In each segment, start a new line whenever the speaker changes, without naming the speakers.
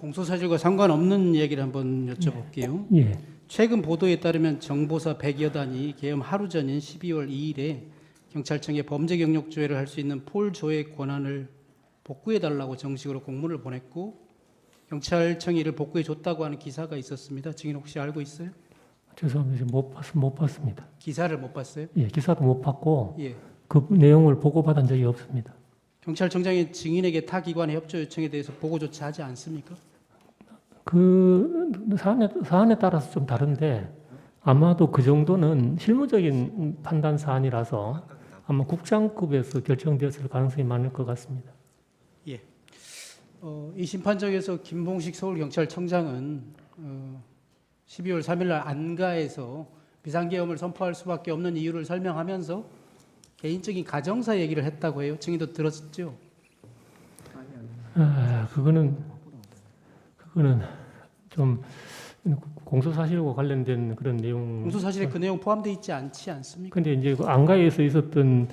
공소사실과 상관없는 얘기를 한번 여쭤볼게요.
예.
최근 보도에 따르면 정보사 100여 단이 개엄 하루 전인 12월 2일에 경찰청에 범죄 경력 조회를 할 수 있는 폴 조회 권한을 복구해달라고 정식으로 공문을 보냈고 경찰청이 이를 복구해줬다고 하는 기사가 있었습니다. 증인 혹시 알고 있어요?
죄송합니다. 못 봤습니다.
기사를 못 봤어요?
예, 기사도 못 봤고
예.
그 내용을 보고받은 적이 없습니다.
경찰청장이 증인에게 타 기관의 협조 요청에 대해서 보고조차 하지 않습니까?
그 사안에 따라서 좀 다른데 아마도 그 정도는 실무적인 판단 사안이라서 아마 국장급에서 결정되었을 가능성이 많을 것 같습니다.
예. 이 심판정에서 김봉식 서울경찰청장은 12월 3일날 안가에서 비상계엄을 선포할 수밖에 없는 이유를 설명하면서 개인적인 가정사 얘기를 했다고 해요. 증인도 들었죠?
그거는 좀 공소사실과 관련된 그런 내용.
공소사실에 그 내용 포함되어 있지 않지 않습니까?
근데 이제 그 안가에서 있었던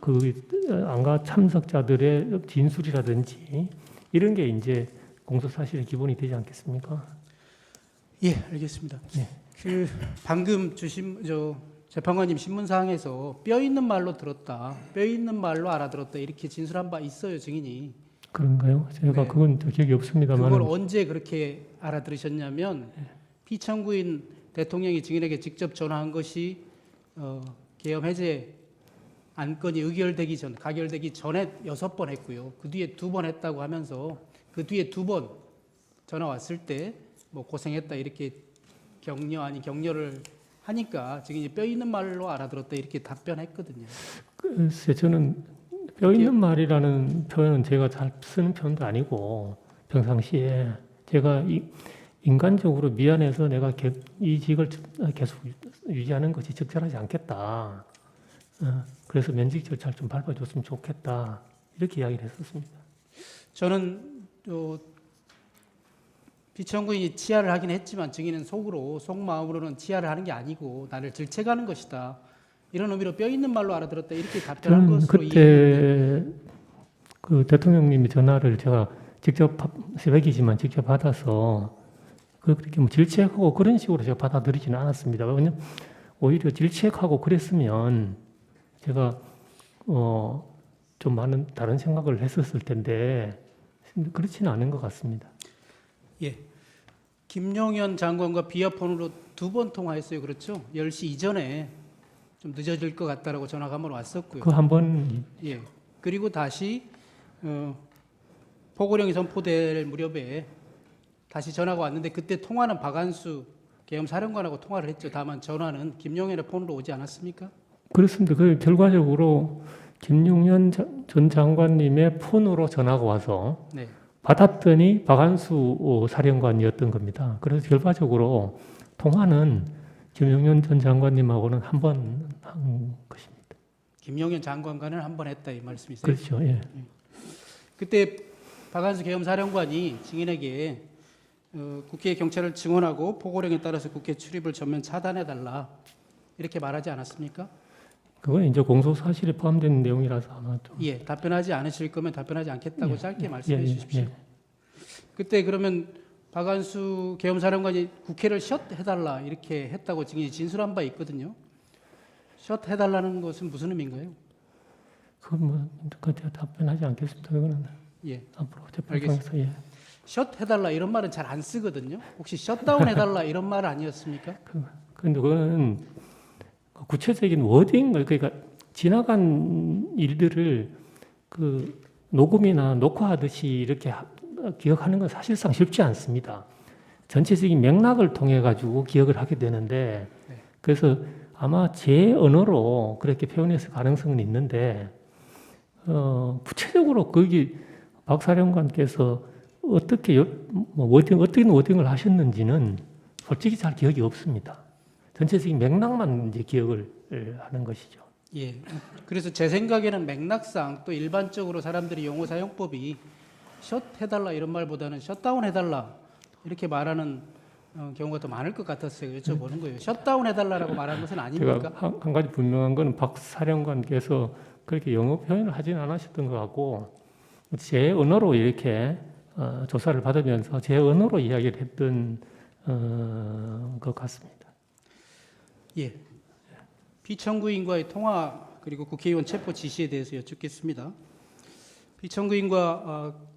그 안가 참석자들의 진술이라든지 이런 게 이제 공소사실의 기본이 되지 않겠습니까?
예, 알겠습니다.
예.
그 방금 주신 재판관님 신문사항에서 뼈 있는 말로 들었다, 뼈 있는 말로 알아들었다 이렇게 진술한 바 있어요, 증인이.
그런가요? 제가
네.
그건 기억이 없습니다만.
그걸 언제 그렇게 알아들으셨냐면 피청구인 대통령이 증인에게 직접 전화한 것이 계엄 해제 안건이 가결되기 전에 6번 했고요. 그 뒤에 2번 했다고 하면서 그 뒤에 2번 전화 왔을 때 뭐 고생했다 이렇게 격려 아닌 격려를 하니까 증인이 뼈 있는 말로 알아들었다 이렇게 답변했거든요.
글쎄 저는 뼈 있는 말이라는 표현은 제가 잘 쓰는 표현도 아니고 평상시에 제가 인간적으로 미안해서 내가 이 직을 계속 유지하는 것이 적절하지 않겠다. 그래서 면직 절차를 좀 밟아줬으면 좋겠다. 이렇게 이야기를 했었습니다.
저는 피청구인이 치하를 하긴 했지만 증인은 속마음으로는 치하를 하는 게 아니고 나를 질책하는 것이다. 이런 의미로 뼈 있는 말로 알아들었다. 이렇게 답변한
저는
것으로
그때 그 대통령님이 전화를 제가 직접 새벽이지만 직접 받아서 그렇게 뭐 질책하고 그런 식으로 제가 받아들이지는 않았습니다. 왜냐면 오히려 질책하고 그랬으면 제가 좀 많은 다른 생각을 했었을 텐데 그렇지는 않은 것 같습니다.
예. 김용현 장관과 비아폰으로 2번 통화했어요. 그렇죠? 10시 이전에 좀 늦어질 것 같다라고 전화가 한번 왔었고요.
그 한 번.
예. 그리고 다시 포고령이 선포될 무렵에 다시 전화가 왔는데 그때 통화는 박한수 계엄 사령관하고 통화를 했죠. 다만 전화는 김용현의 폰으로 오지 않았습니까?
그렇습니다. 그 결과적으로 김용현 전 장관님의 폰으로 전화가 와서
네.
받았더니 박한수 사령관이었던 겁니다. 그래서 결과적으로 통화는 김용현 전 장관님하고는 한 번 한 것입니다.
김용현 장관과는 한 번 했다 이 말씀이세요?
그렇죠. 예.
그때 박한수 계엄 사령관이 증인에게 국회 경찰을 증언하고 포고령에 따라서 국회 출입을 전면 차단해달라 이렇게 말하지 않았습니까?
그건 이제 공소 사실에 포함된 내용이라서 아마도.
예, 답변하지 않으실 거면 답변하지 않겠다고 짧게 말씀해
예,
주십시오.
예.
그때 그러면 박한수 계엄 사령관이 국회를 셧 해달라 이렇게 했다고 증인이 진술한 바 있거든요. 셧 해달라는 것은 무슨 의미인가요?
그건 뭐 그때 답변하지 않겠습니다. 그거는
예,
앞으로 재판에서 예.
셧 해달라 이런 말은 잘 안 쓰거든요. 혹시 셧다운 해달라 이런 말 아니었습니까?
그런데 그거는 구체적인 워딩, 그러니까 지나간 일들을 그 녹음이나 녹화하듯이 이렇게 기억하는 건 사실상 쉽지 않습니다. 전체적인 맥락을 통해 가지고 기억을 하게 되는데, 그래서 아마 제 언어로 그렇게 표현했을 가능성은 있는데, 구체적으로 거기 박 사령관께서 어떻게 어떤 워딩을 하셨는지는 솔직히 잘 기억이 없습니다. 전체적인 맥락만 이제 기억을 하는 것이죠.
예. 그래서 제 생각에는 맥락상 또 일반적으로 사람들이 용어 사용법이 셧 해달라 이런 말보다는 셧다운 해달라 이렇게 말하는 경우가 더 많을 것 같았어요. 여쭤보는 거예요. 셧다운 해달라라고 말하는 것은 아닙니까?
제가 한 가지 분명한 건 박 사령관께서 그렇게 영어 표현을 하진 않으셨던 것 같고 제 언어로 이렇게 조사를 받으면서 제 언어로 이야기를 했던 것 같습니다.
예. 피청구인과의 통화 그리고 국회의원 체포 지시에 대해서 여쭙겠습니다. 피청구인과